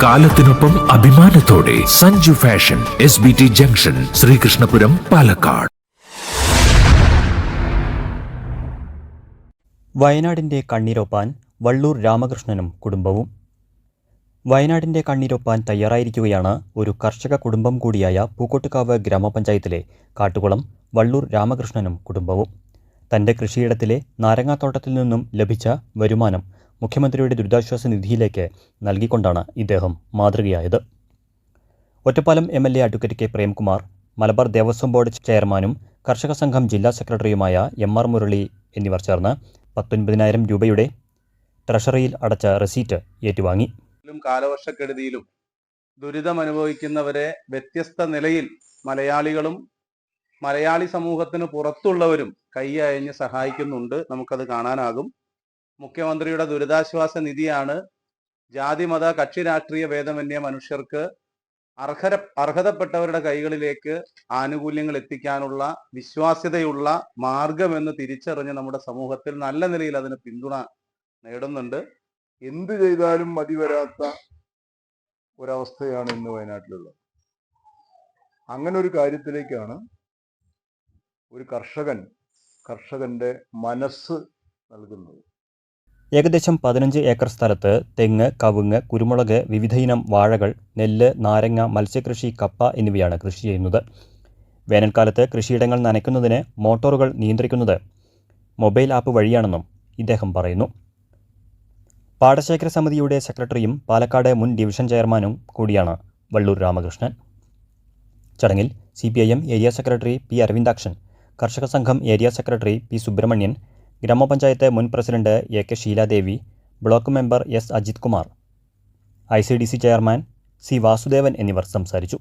കാലത്തിനൊപ്പം അഭിമാനത്തോടെ Sanju fashion SBT junction, Sreekrishnapuram, Palakkad. വയനാടിന്റെ കണ്ണീരൊപ്പാൻ വള്ളൂർ രാമകൃഷ്ണനും കുടുംബവും. വയനാടിന്റെ കണ്ണീരൊപ്പാൻ തയ്യാറായിരിക്കുകയാണ് ഒരു കർഷക കുടുംബം കൂടിയായ പൂക്കോട്ടുകാവ് ഗ്രാമപഞ്ചായത്തിലെ കാട്ടുകുളം വള്ളൂർ രാമകൃഷ്ണനും കുടുംബവും. തന്റെ കൃഷിയിടത്തിലെ നാരങ്ങാത്തോട്ടത്തിൽ നിന്നും ലഭിച്ച വരുമാനം മുഖ്യമന്ത്രിയുടെ ദുരിതാശ്വാസ നിധിയിലേക്ക് നൽകിക്കൊണ്ടാണ് ഇദ്ദേഹം മാതൃകയായത്. Ottapalam MLA advocate K. Premkumar, Malabar Devaswom board ചെയർമാനും കർഷക സംഘം ജില്ലാ സെക്രട്ടറിയുമായ MR മുരളി എന്നിവർ ചേർന്ന് 19,000 രൂപയുടെ ട്രഷറിയിൽ അടച്ച റെസീറ്റ് ഏറ്റുവാങ്ങി. കാലവർഷക്കെടുതിയിലും ദുരിതമനുഭവിക്കുന്നവരെ വ്യത്യസ്ത നിലയിൽ മലയാളികളും മലയാളി സമൂഹത്തിന് പുറത്തുള്ളവരും കൈയയഞ്ഞ് സഹായിക്കുന്നുണ്ട്. നമുക്കത് കാണാനാകും. മുഖ്യമന്ത്രിയുടെ ദുരിതാശ്വാസ നിധിയാണ് ജാതി മത കക്ഷി രാഷ്ട്രീയ ഭേദമന്യേ മനുഷ്യർക്ക് അർഹതപ്പെട്ടവരുടെ കൈകളിലേക്ക് ആനുകൂല്യങ്ങൾ എത്തിക്കാനുള്ള വിശ്വാസ്യതയുള്ള മാർഗമെന്ന് തിരിച്ചറിഞ്ഞ് നമ്മുടെ സമൂഹത്തിൽ നല്ല നിലയിൽ അതിന് പിന്തുണ നേടുന്നുണ്ട്. എന്ത് ചെയ്താലും മതി വരാത്ത ഒരവസ്ഥയാണ് ഇന്ന് വയനാട്ടിലുള്ളത്. അങ്ങനെ ഒരു കാര്യത്തിലേക്കാണ് ഒരു കർഷകന്റെ മനസ്സ് നൽകുന്നത്. ഏകദേശം 15 ഏക്കർ സ്ഥലത്ത് തെങ്ങ്, കവുങ്ങ്, കുരുമുളക്, വിവിധയിനം വാഴകൾ, നെല്ല്, നാരങ്ങ, മത്സ്യകൃഷി, കപ്പ എന്നിവയാണ് കൃഷി ചെയ്യുന്നത്. വേനൽക്കാലത്ത് കൃഷിയിടങ്ങൾ നനയ്ക്കുന്നതിന് മോട്ടോറുകൾ നിയന്ത്രിക്കുന്നത് മൊബൈൽ ആപ്പ് വഴിയാണെന്നും ഇദ്ദേഹം പറയുന്നു. പാടശേഖര സമിതിയുടെ സെക്രട്ടറിയും പാലക്കാട് മുൻ ഡിവിഷൻ ചെയർമാനും കൂടിയാണ് വള്ളൂർ രാമകൃഷ്ണൻ. ചടങ്ങിൽ CPIM area secretary P. Aravindakshan, കർഷക സംഘം ഏരിയ സെക്രട്ടറി P. സുബ്രഹ്മണ്യൻ, ഗ്രാമപഞ്ചായത്ത് മുൻ president AK. Sheeladevi, block member S. Ajith Kumar, ICDC chairman C. Vasudevan എന്നിവർ സംസാരിച്ചു.